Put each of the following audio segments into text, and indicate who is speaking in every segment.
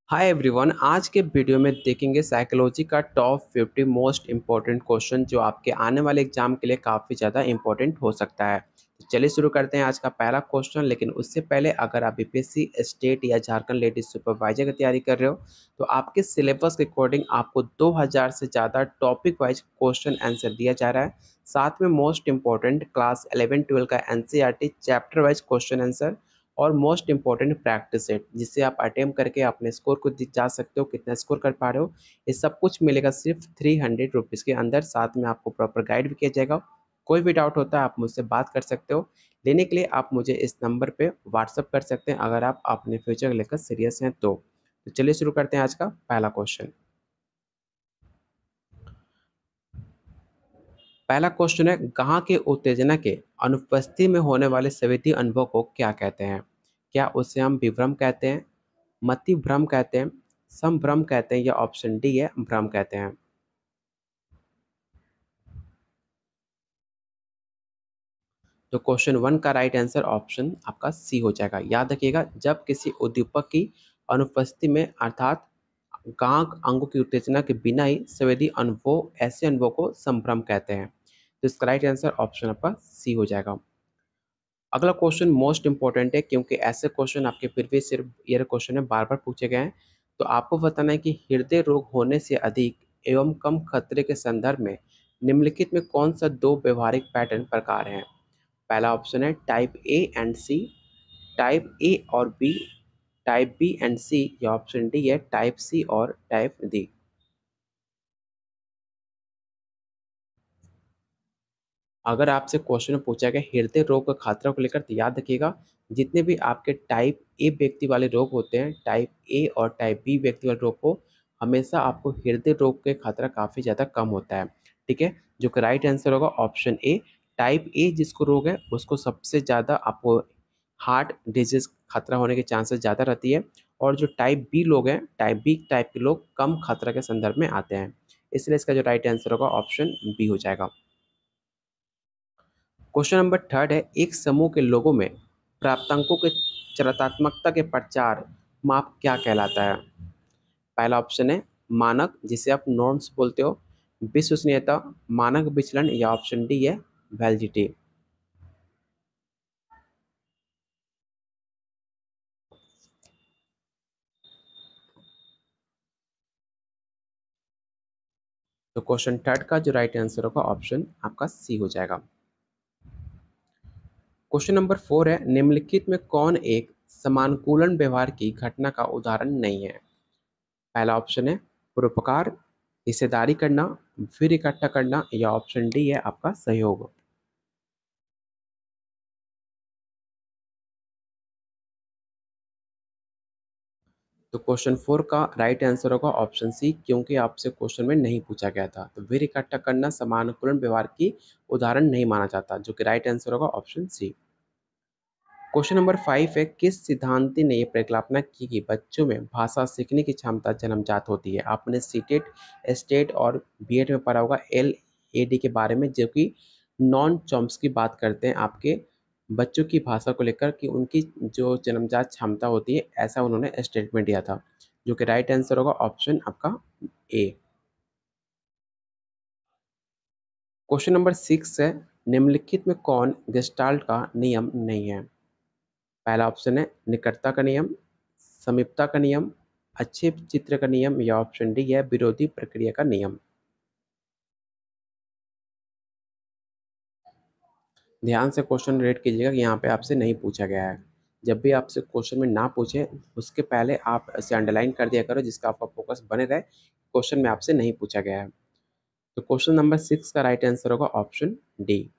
Speaker 1: Hi everyone. आज के video में देखेंगे साइकोलॉजी का टॉप 50 मोस्ट इम्पोर्टेंट क्वेश्चन जो आपके आने वाले एग्जाम के लिए काफ़ी ज़्यादा इम्पोर्टेंट हो सकता है। तो चलिए शुरू करते हैं आज का पहला क्वेश्चन। लेकिन उससे पहले अगर आप बीपीएससी स्टेट या झारखंड लेडीज सुपरवाइजर की तैयारी कर रहे हो तो आपके सिलेबस के अकॉर्डिंग आपको 2000 से ज़्यादा टॉपिक वाइज क्वेश्चन आंसर दिया जा रहा है। साथ में मोस्ट इम्पोर्टेंट क्लास 11-12 का NCERT chapter wise question answer और मोस्ट इंपॉर्टेंट प्रैक्टिस सेट जिससे आप अटेम्प्ट करके अपने स्कोर को जा सकते हो, कितना स्कोर कर पा रहे हो। ये सब कुछ मिलेगा सिर्फ 300 रुपीज़ के अंदर। साथ में आपको प्रॉपर गाइड भी किया जाएगा। कोई भी डाउट होता है आप मुझसे बात कर सकते हो। लेने के लिए आप मुझे इस नंबर पे व्हाट्सअप कर सकते हैं अगर आप अपने फ्यूचर को लेकर सीरियस हैं तो चलिए शुरू करते हैं आज का पहला क्वेश्चन। पहला क्वेश्चन है, गां के उत्तेजना के अनुपस्थिति में होने वाले स्मृति अनुभव को क्या कहते हैं? क्या उसे हम विभ्रम कहते हैं, मति भ्रम कहते हैं, संभ्रम कहते हैं या ऑप्शन डी है भ्रम कहते हैं? तो क्वेश्चन वन का राइट आंसर ऑप्शन आपका सी हो जाएगा। याद रखिएगा, जब किसी उद्दीपक की अनुपस्थिति में अर्थात गांठ अंगों की उत्तेजना के बिना ही संवेदी अनुभव, ऐसे अनुभव को संभ्रम कहते हैं। तो इसका राइट आंसर ऑप्शन आपका सी हो जाएगा। अगला क्वेश्चन मोस्ट इंपॉर्टेंट है क्योंकि ऐसे क्वेश्चन आपके प्रीवियस ईयर क्वेश्चन में बार बार पूछे गए हैं। तो आपको बताना है कि हृदय रोग होने से अधिक एवं कम खतरे के संदर्भ में निम्नलिखित में कौन सा दो व्यवहारिक पैटर्न प्रकार हैं? पहला ऑप्शन है type A and C, type A और B, type B and C या ऑप्शन डी है टाइप सी और टाइप डी। अगर आपसे क्वेश्चन में पूछा गया हृदय रोग का खतरा को लेकर तो याद रखिएगा, जितने भी आपके टाइप ए व्यक्ति वाले रोग होते हैं, टाइप ए और टाइप बी व्यक्ति वाले रोग को हमेशा आपको हृदय रोग के खतरा काफ़ी ज़्यादा कम होता है। ठीक है, जो कि राइट आंसर होगा ऑप्शन ए। टाइप ए जिसको रोग है उसको सबसे ज़्यादा आपको हार्ट डिजीज खतरा होने के चांसेस ज़्यादा रहती है। और जो टाइप बी लोग हैं, टाइप बी टाइप के लोग कम खतरा के संदर्भ में आते हैं। इसलिए इसका जो राइट आंसर होगा ऑप्शन बी हो जाएगा। क्वेश्चन नंबर थर्ड है, एक समूह के लोगों में प्राप्तांकों के चरित्रात्मकता के प्रचार माप क्या कहलाता है? पहला ऑप्शन है मानक, जिसे आप नॉर्म्स बोलते हो, विश्वसनीयता, मानक विचलन या ऑप्शन डी है वैलिडिटी। तो क्वेश्चन थर्ड का जो राइट आंसर होगा ऑप्शन आपका सी हो जाएगा। क्वेश्चन नंबर फोर है, निम्नलिखित में कौन एक समानुकूलन व्यवहार की घटना का उदाहरण नहीं है? पहला ऑप्शन है परोपकार, हिस्सेदारी करना, फिर इकट्ठा करना या ऑप्शन डी है आपका सहयोग। तो क्वेश्चन फोर का राइट आंसर होगा ऑप्शन सी, क्योंकि आपसे क्वेश्चन में नहीं पूछा गया था। तो फिर इकट्ठा करना समानुकूलन व्यवहार की उदाहरण नहीं माना जाता, जो कि राइट आंसर होगा option C. Question number five है, किस सिद्धांति ने यह परिकल्पना की कि बच्चों में भाषा सीखने की क्षमता जन्मजात होती है? आपने सीटेट स्टेट और बीएड में पढ़ा होगा एल ए डी के बारे में, जो कि नॉन चॉम्स की बात करते हैं आपके बच्चों की भाषा को लेकर कि उनकी जो जन्मजात क्षमता होती है, ऐसा उन्होंने स्टेटमेंट दिया था, जो कि राइट आंसर होगा ऑप्शन आपका ए। क्वेश्चन नंबर सिक्स है, निम्नलिखित में कौन गेस्टाल्ट का नियम नहीं है? पहला ऑप्शन है निकटता का नियम, समीपता का नियम, अच्छे चित्र का नियम या ऑप्शन डी है विरोधी प्रक्रिया का नियम। ध्यान से क्वेश्चन रीड कीजिएगा कि यहाँ पे आपसे नहीं पूछा गया है। जब भी आपसे क्वेश्चन में ना पूछे उसके पहले आप इसे अंडरलाइन कर दिया करो, जिसका आपका फोकस बने रहे क्वेश्चन में आपसे नहीं पूछा गया है। तो क्वेश्चन नंबर सिक्स का राइट आंसर होगा ऑप्शन डी।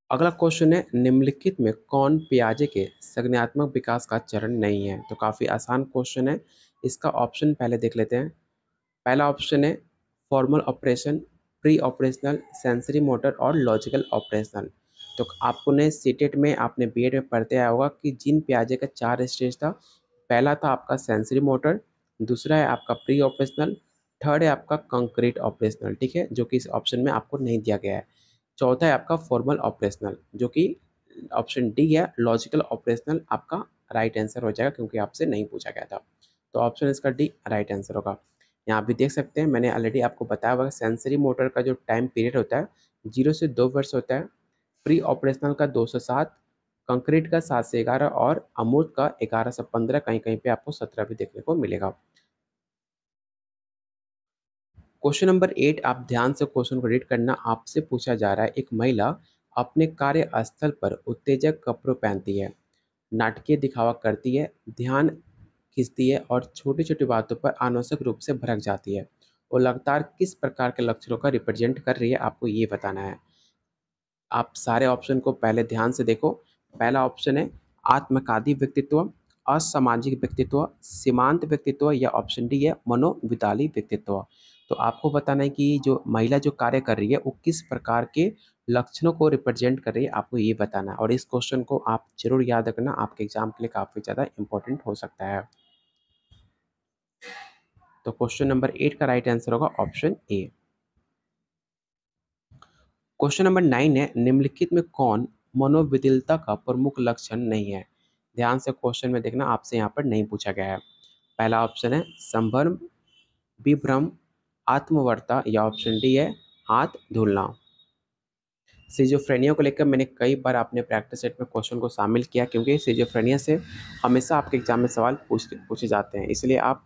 Speaker 1: अगला क्वेश्चन है, निम्नलिखित में कौन पियाजे के संज्ञानात्मक विकास का चरण नहीं है? तो काफ़ी आसान क्वेश्चन है, इसका ऑप्शन पहले देख लेते हैं। पहला ऑप्शन है formal operation, pre operational, sensory motor और लॉजिकल ऑपरेशनल। तो आपने सीटेट में आपने बीएड में पढ़ते आया होगा कि जिन पियाजे का चार स्टेज था। पहला था आपका सेंसरी मोटर, दूसरा है आपका प्री ऑपरेशनल, थर्ड है आपका कंक्रीट ऑपरेशनल, ठीक है, जो कि इस ऑप्शन में आपको नहीं दिया गया है। चौथा है आपका फॉर्मल ऑपरेशनल, जो कि ऑप्शन डी है लॉजिकल ऑपरेशनल आपका राइट आंसर हो जाएगा क्योंकि आपसे नहीं पूछा गया था। तो ऑप्शन इसका डी राइट आंसर होगा। यहाँ भी देख सकते हैं, मैंने ऑलरेडी आपको बताया हुआ सेंसरी मोटर का जो टाइम पीरियड होता है 0 से 2 वर्ष होता है, प्री ऑपरेशनल का 2 से 7, कंक्रीट का 7 से 11 और अमूर्त का 11 से 15, कहीं कहीं पे आपको 17 भी देखने को मिलेगा। क्वेश्चन नंबर 8, आप ध्यान से क्वेश्चन को रीड करना। आपसे पूछा जा रहा है, एक महिला अपने कार्यस्थल पर उत्तेजक कपड़े पहनती है, नाटकीय दिखावा करती है, ध्यान खींचती है और छोटी छोटी बातों पर अनावश्यक रूप से भड़क जाती है। वो लगातार किस प्रकार के लक्षणों का रिप्रेजेंट कर रही है, आपको ये बताना है। आप सारे ऑप्शन को पहले ध्यान से देखो। पहला ऑप्शन है आत्मकादी व्यक्तित्व, असामाजिक व्यक्तित्व, सीमांत व्यक्तित्व, या ऑप्शन डी है मनोविताली व्यक्तित्व। तो आपको बताना है कि जो महिला जो कार्य कर रही है वो किस प्रकार के लक्षणों को रिप्रेजेंट कर रही है, आपको ये बताना है। और इस क्वेश्चन को आप जरूर याद रखना, आपके एग्जाम के लिए काफ़ी ज़्यादा इंपॉर्टेंट हो सकता है। तो क्वेश्चन नंबर 8 का राइट आंसर होगा ऑप्शन ए। क्वेश्चन नंबर 9 है, निम्नलिखित में कौन मनोविकलता का प्रमुख लक्षण नहीं है। ध्यान से क्वेश्चन में देखना, आपसे यहाँ पर नहीं पूछा गया है। पहला ऑप्शन है संभ्रम, विभ्रम, आत्मवर्ता, या ऑप्शन डी है हाथ धुलना। सिजोफ्रेनिया को लेकर मैंने कई बार अपने प्रैक्टिस सेट में क्वेश्चन को शामिल किया, क्योंकि सिजोफ्रेनिया से हमेशा आपके एग्जाम में सवाल पूछे जाते हैं, इसलिए आप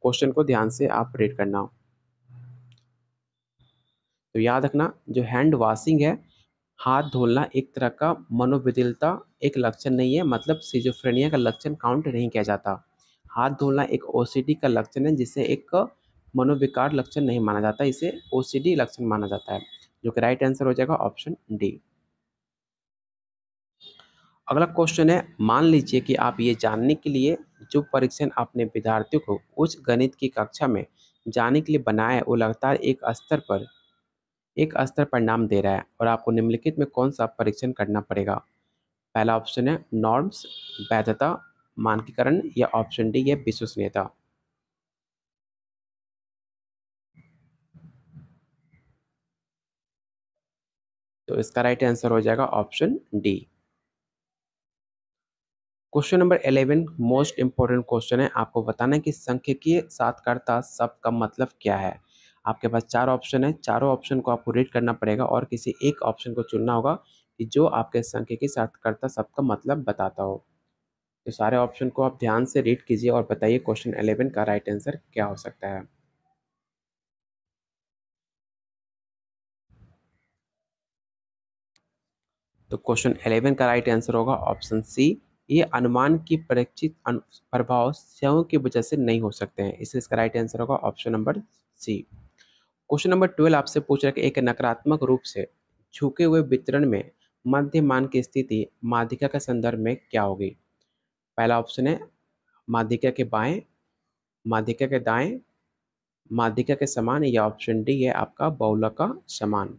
Speaker 1: क्वेश्चन को ध्यान से आप रीड करना। तो याद रखना, जो हैंड वॉशिंग है, हाथ धोना, एक तरह का मनोविकलता एक लक्षण नहीं है, मतलब सिजोफ्रेनिया का लक्षण काउंट नहीं किया जाता। हाथ धोना एक ओसीडी का लक्षण है, जिसे एक मनोविकार लक्षण नहीं माना जाता, इसे ओसीडी लक्षण माना जाता है, जो कि राइट आंसर हो जाएगा ऑप्शन डी। अगला क्वेश्चन है, मान लीजिए कि आप ये जानने के लिए जो परीक्षण अपने विद्यार्थियों को उच्च गणित की कक्षा में जाने के लिए बनाया है, वो लगातार एक स्तर पर नाम दे रहा है, और आपको निम्नलिखित में कौन सा परीक्षण करना पड़ेगा। पहला ऑप्शन है नॉर्म्स, वैधता, मानकीकरण, या ऑप्शन डी है विश्वसनीयता। तो इसका राइट आंसर हो जाएगा option D. Question number 11 most important question है। आपको बताना है कि सांख्यिकीय साक्षरता शब्द का मतलब क्या है। आपके पास 4 ऑप्शन है, चारों ऑप्शन को आपको रीड करना पड़ेगा और किसी एक ऑप्शन को चुनना होगा कि जो आपके सांख्यिकीय साक्षरता शब्द का मतलब बताता हो। तो सारे ऑप्शन को आप ध्यान से रीड कीजिए और बताइए क्वेश्चन 11 का राइट आंसर क्या हो सकता है। तो क्वेश्चन 11 का राइट आंसर होगा ऑप्शन सी। ये अनुमान की परीक्षित प्रभाव स्वयं की वजह से नहीं हो सकते हैं, इसलिए इसका राइट आंसर होगा option number C. Question number 12 आपसे पूछ रहा है कि एक नकारात्मक रूप से झुके हुए वितरण में मध्य मान की स्थिति माध्यिका के संदर्भ में क्या होगी। पहला ऑप्शन है माध्यिका के बाएं, माध्यिका के दाएं, माध्यिका के समान, या ऑप्शन डी है आपका बहुलक का समान।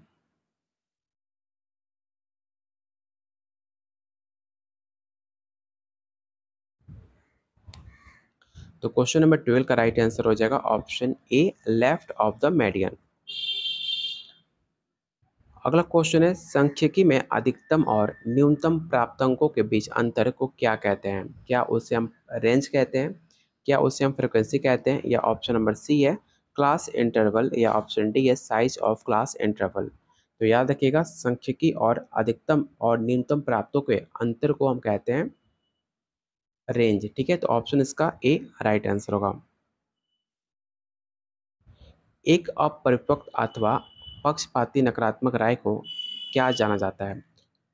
Speaker 1: तो क्वेश्चन नंबर 12 का राइट आंसर हो जाएगा option A left of the median. अगला क्वेश्चन है, सांख्यिकी में अधिकतम और न्यूनतम प्राप्तांकों के बीच अंतर को क्या कहते हैं। क्या उसे हम रेंज कहते हैं, क्या उसे हम फ्रिक्वेंसी कहते हैं, या ऑप्शन नंबर सी है क्लास इंटरवल, या ऑप्शन डी है साइज ऑफ क्लास इंटरवल। तो याद रखिएगा, सांख्यिकी और अधिकतम और न्यूनतम प्राप्तों के अंतर को हम कहते हैं रेंज। ठीक है, तो ऑप्शन इसका ए राइट आंसर होगा। एक अपरिपक्व अथवा पक्षपाती नकारात्मक राय को क्या जाना जाता है।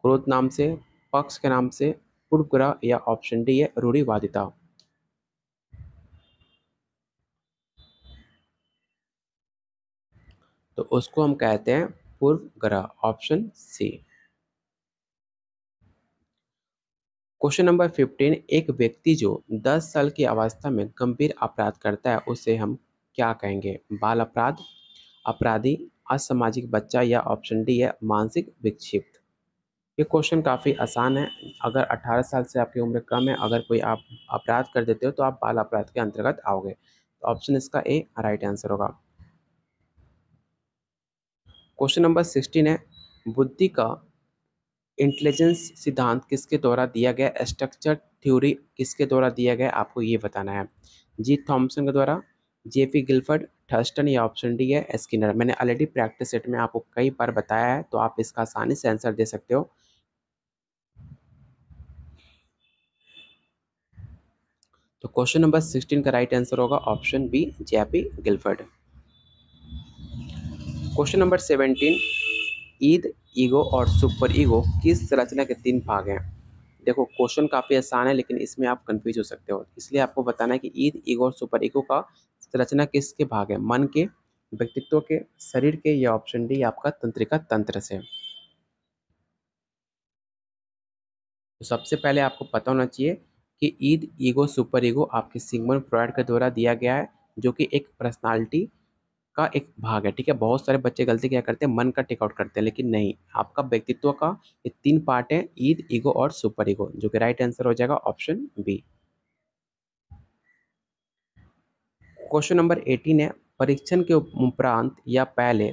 Speaker 1: क्रोध नाम से, पक्ष के नाम से, पूर्वग्रह, या ऑप्शन डी है रूढ़िवादिता। तो उसको हम कहते हैं पूर्वग्रह, ऑप्शन सी। क्वेश्चन नंबर 15, एक व्यक्ति जो 10 साल की अवस्था में गंभीर अपराध करता है उसे हम क्या कहेंगे। बाल अपराध, अपराधी, असामाजिक बच्चा, या ऑप्शन डी है मानसिक विक्षिप्त। ये क्वेश्चन काफ़ी आसान है। अगर 18 साल से आपकी उम्र कम है, अगर कोई आप अपराध कर देते हो तो आप बाल अपराध के अंतर्गत आओगे। तो ऑप्शन इसका ए राइट आंसर होगा। क्वेश्चन नंबर 16 है, बुद्धि का इंटेलिजेंस सिद्धांत किसके द्वारा दिया गया स्ट्रक्चर थ्योरी किसके द्वारा दिया गया आपको ये बताना है। जी थॉमसन के द्वारा, जेपी गिलफर्ड, थर्स्टन या ऑप्शन डी है स्किनर। मैंने ऑलरेडी प्रैक्टिस सेट में आपको कई बार बताया है, तो आप इसका आसानी से आंसर दे सकते हो। तो क्वेश्चन नंबर 16 का राइट आंसर होगा option B, JP Guilford. Question number 17, id, ego और सुपर ईगो किस संरचना के 3 भाग हैं? देखो क्वेश्चन काफ़ी आसान है, लेकिन इसमें आप कंफ्यूज हो सकते हो, इसलिए आपको बताना है कि ईद, ईगो और सुपर ईगो का संरचना किसके भाग है? मन के, व्यक्तित्व के, शरीर के या ऑप्शन डी आपका तंत्रिका तंत्र से। तो सबसे पहले आपको पता होना चाहिए कि ईद, ईगो, सुपर ईगो आपके सिगमंड फ्रॉयड के द्वारा दिया गया है, जो कि एक पर्सनालिटी का एक भाग है। ठीक है, बहुत सारे बच्चे गलती क्या करते हैं, मन का टेक आउट करते हैं, लेकिन नहीं, आपका व्यक्तित्व का ये 3 पार्ट है, ईद, ईगो और सुपर ईगो, जो कि राइट आंसर हो जाएगा ऑप्शन बी। क्वेश्चन नंबर 18 है, परीक्षण के उपरांत या पहले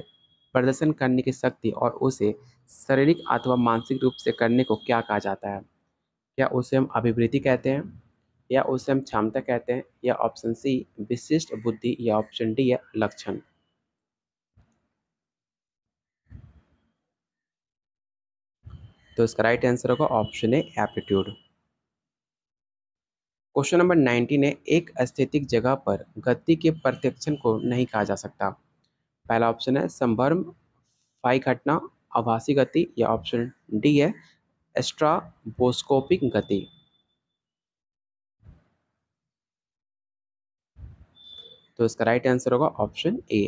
Speaker 1: प्रदर्शन करने की शक्ति और उसे शारीरिक अथवा मानसिक रूप से करने को क्या कहा जाता है? क्या उसे हम अभिवृद्धि कहते हैं, या उसे हम क्षमता कहते हैं, या ऑप्शन सी विशिष्ट बुद्धि, या ऑप्शन डी है लक्षण। तो इसका राइट आंसर होगा option A aptitude. Question number 19 है, एक स्थैतिक जगह पर गति के प्रत्यक्षण को नहीं कहा जा सकता। पहला ऑप्शन है संभ्रम, फाई घटना, आभासी गति, या ऑप्शन डी है स्ट्राबोस्कोपिक गति। तो इसका राइट आंसर होगा ऑप्शन ए।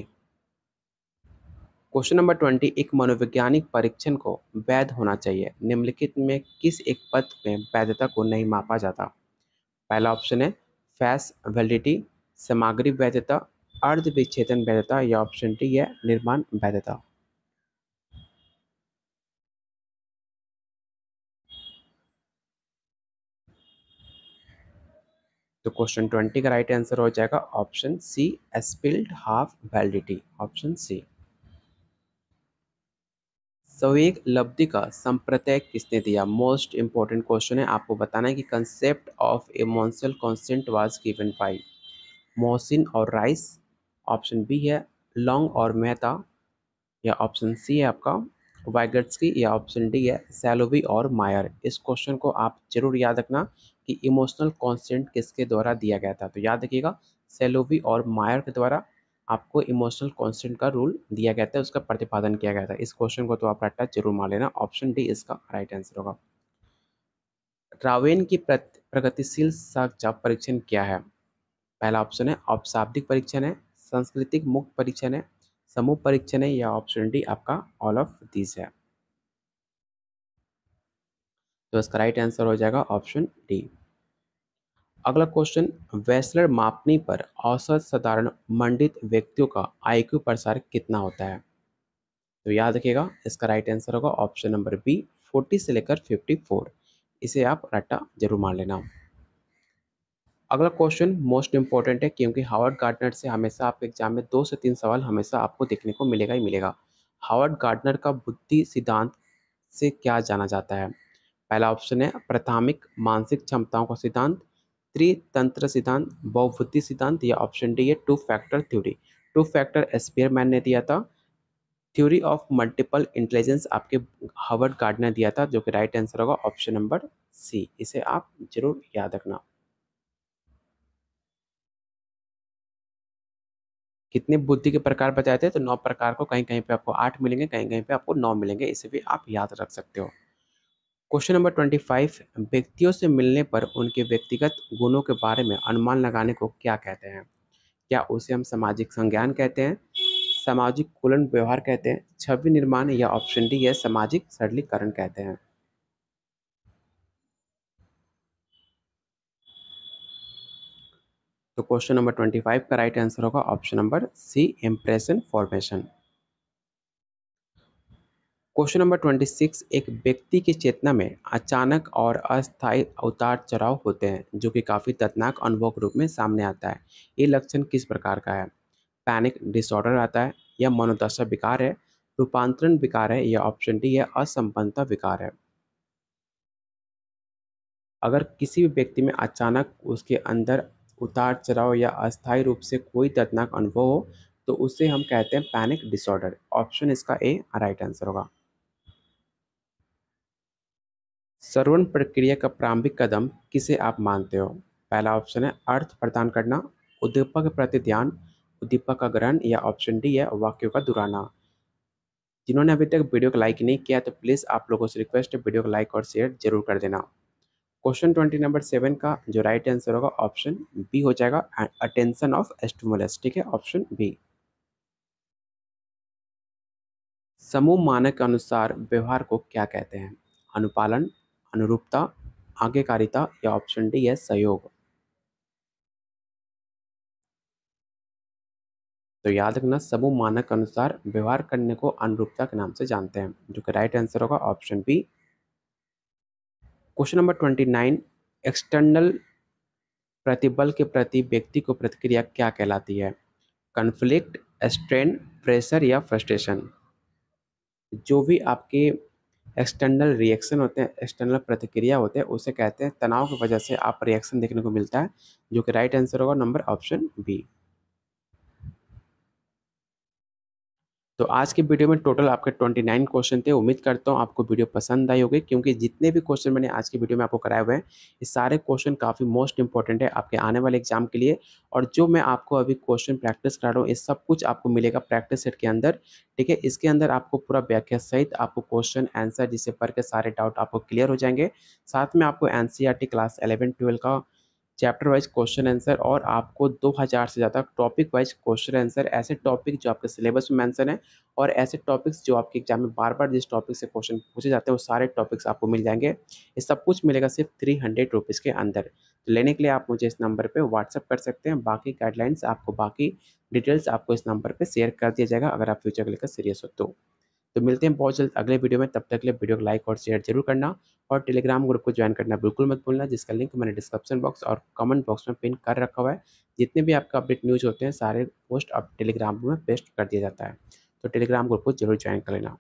Speaker 1: क्वेश्चन नंबर 20, एक मनोवैज्ञानिक परीक्षण को वैध होना चाहिए, निम्नलिखित में किस एक पद में वैधता को नहीं मापा जाता? पहला ऑप्शन है फेस वैलिडिटी, सामग्री वैधता, अर्ध विच्छेदन वैधता, या ऑप्शन डी है निर्माण वैधता। तो क्वेश्चन 20 का राइट आंसर हो जाएगा option C split half validity, option C. संवेग लब्धि का संप्रत्यय किसने दिया? मोस्ट इंपॉर्टेंट क्वेश्चन है, आपको बताना है कि concept of emotional constant was given by Mohsin और राइस, ऑप्शन बी है लॉन्ग और मेहता, या ऑप्शन सी है आपका वाइगट्सकी, या ऑप्शन डी है सैलोवी और मायर। इस क्वेश्चन को आप जरूर याद रखना कि इमोशनल कांस्टेंट किसके द्वारा दिया गया था। तो याद रखिएगा सैलोवी और मायर के द्वारा आपको इमोशनल कांस्टेंट का रूल दिया गया था, उसका प्रतिपादन किया गया था। इस क्वेश्चन को तो आप रट्टा जरूर मान लेना, ऑप्शन डी इसका राइट आंसर होगा। रावेन की प्रगतिशील साक्ष्य परीक्षण क्या है? पहला ऑप्शन है औपशाब्दिक परीक्षण है, सांस्कृतिक मुक्त परीक्षण है, समूह परीक्षण है, या ऑप्शन डी आपका ऑल ऑफ दिस है। तो इसका राइट आंसर हो जाएगा ऑप्शन डी। अगला क्वेश्चन, वेस्लर मापनी पर औसत साधारण मंडित व्यक्तियों का आईक्यू प्रसार कितना होता है? तो याद रखिएगा इसका राइट आंसर होगा ऑप्शन नंबर बी 40 से लेकर 54। इसे आप रट्टा जरूर मान लेना। अगला क्वेश्चन मोस्ट इंपॉर्टेंट है, क्योंकि हावर्ड गार्डनर से हमेशा आपके एग्जाम में 2 से 3 सवाल हमेशा आपको देखने को मिलेगा ही मिलेगा। हावर्ड गार्डनर का बुद्धि सिद्धांत से क्या जाना जाता है? पहला ऑप्शन है प्राथमिक मानसिक क्षमताओं का सिद्धांत, त्रितंत्र सिद्धांत, बहुबुद्धि सिद्धांत, या ऑप्शन डी है two factor theory. Two factor Spearman ने दिया था, थ्योरी ऑफ मल्टीपल इंटेलिजेंस आपके हावर्ड गार्डनर ने दिया था, जो कि राइट आंसर होगा ऑप्शन नंबर सी। इसे आप जरूर याद रखना। कितने बुद्धि के प्रकार बताए थे? तो 9 प्रकार को, कहीं कहीं पे आपको 8 मिलेंगे, कहीं कहीं पे आपको 9 मिलेंगे, इसे भी आप याद रख सकते हो। क्वेश्चन नंबर 25, व्यक्तियों से मिलने पर उनके व्यक्तिगत गुणों के बारे में अनुमान लगाने को क्या कहते हैं? क्या उसे हम सामाजिक संज्ञान कहते हैं, सामाजिक कुलन व्यवहार कहते हैं, छवि निर्माण, या ऑप्शन डी है सामाजिक सरलीकरण कहते हैं? तो क्वेश्चन नंबर 25 का राइट आंसर होगा option number C impression formation. Question number 26, एक व्यक्ति की चेतना में अचानक और अस्थायी उतार चढ़ाव होते हैं, जो कि काफ़ी दर्दनाक अनुभव के रूप में सामने आता है। ये लक्षण किस प्रकार का है? पैनिक डिसऑर्डर आता है, या मनोदशा विकार है, रूपांतरण विकार है, या ऑप्शन डी है असंपन्नता विकार है? अगर किसी भी व्यक्ति में अचानक उसके अंदर उतार-चढ़ाव या अस्थायी रूप से कोई दर्दनाक अनुभव हो, तो उसे हम कहते हैं पैनिक डिसऑर्डर। ऑप्शन इसका ए राइट आंसर होगा। श्रवण प्रक्रिया का प्रारंभिक कदम किसे आप मानते हो? पहला ऑप्शन है अर्थ प्रदान करना, उद्दीपक के प्रति ध्यान, उद्दीपक का ग्रहण या ऑप्शन डी है वाक्यों का दोहराना। जिन्होंने अभी तक वीडियो को लाइक नहीं किया तो प्लीज़ आप लोगों से रिक्वेस्ट है वीडियो को लाइक और शेयर जरूर कर देना। क्वेश्चन 20 नंबर 7 का जो राइट आंसर होगा ऑप्शन बी हो जाएगा, अटेंशन ऑफ स्टिमुलस। ठीक है, ऑप्शन बी। समूह मानक के अनुसार व्यवहार को क्या कहते हैं? अनुपालन, अनुरूपता, आज्ञाकारिता या ऑप्शन डी है सहयोग। तो याद रखना, समूह मानक के अनुसार व्यवहार करने को अनुरूपता के नाम से जानते हैं, जो कि राइट आंसर होगा option B. Question number 29, external प्रतिबल के प्रति व्यक्ति को प्रतिक्रिया क्या कहलाती है? कॉन्फ्लिक्ट, स्ट्रेन, प्रेशर या फ्रस्ट्रेशन। जो भी आपके एक्सटर्नल रिएक्शन होते हैं, एक्सटर्नल प्रतिक्रिया होते हैं, उसे कहते हैं तनाव की वजह से आप रिएक्शन देखने को मिलता है, जो कि राइट आंसर होगा नंबर ऑप्शन बी। तो आज की वीडियो में टोटल आपके 29 क्वेश्चन थे। उम्मीद करता हूँ आपको वीडियो पसंद आई होगी, क्योंकि जितने भी क्वेश्चन मैंने आज की वीडियो में आपको कराए हुए हैं, ये सारे क्वेश्चन काफ़ी मोस्ट इंपॉर्टेंट है आपके आने वाले एग्जाम के लिए। और जो मैं आपको अभी क्वेश्चन प्रैक्टिस करा रहा हूँ, ये सब कुछ आपको मिलेगा प्रैक्टिस सेट के अंदर। ठीक है, इसके अंदर आपको पूरा व्याख्या सहित आपको क्वेश्चन आंसर जिसे पढ़ के सारे डाउट आपको क्लियर हो जाएंगे। साथ में आपको एनसीईआरटी क्लास 11-12 का चैप्टर वाइज क्वेश्चन आंसर और आपको 2000 से ज़्यादा टॉपिक वाइज क्वेश्चन आंसर, ऐसे टॉपिक जो आपके सिलेबस में मेंशन है और ऐसे टॉपिक्स जो आपके एग्जाम में बार बार जिस टॉपिक से क्वेश्चन पूछे जाते हैं, वो सारे टॉपिक्स आपको मिल जाएंगे। ये सब कुछ मिलेगा सिर्फ 300 रुपीज़ के अंदर। तो लेने के लिए आप मुझे इस नंबर पर व्हाट्सअप कर सकते हैं। बाकी गाइडलाइंस आपको, बाकी डिटेल्स आपको इस नंबर पर शेयर कर दिया जाएगा अगर आप फ्यूचर को लेकर सीरियस हो तो। तो मिलते हैं बहुत जल्द अगले वीडियो में, तब तक के लिए वीडियो को लाइक और शेयर जरूर करना और टेलीग्राम ग्रुप को ज्वाइन करना बिल्कुल मत भूलना, जिसका लिंक मैंने डिस्क्रिप्शन बॉक्स और कमेंट बॉक्स में पिन कर रखा हुआ है। जितने भी आपका अपडेट न्यूज़ होते हैं, सारे पोस्ट अब टेलीग्राम में पेस्ट कर दिया जाता है, तो टेलीग्राम ग्रुप को जरूर ज्वाइन कर लेना।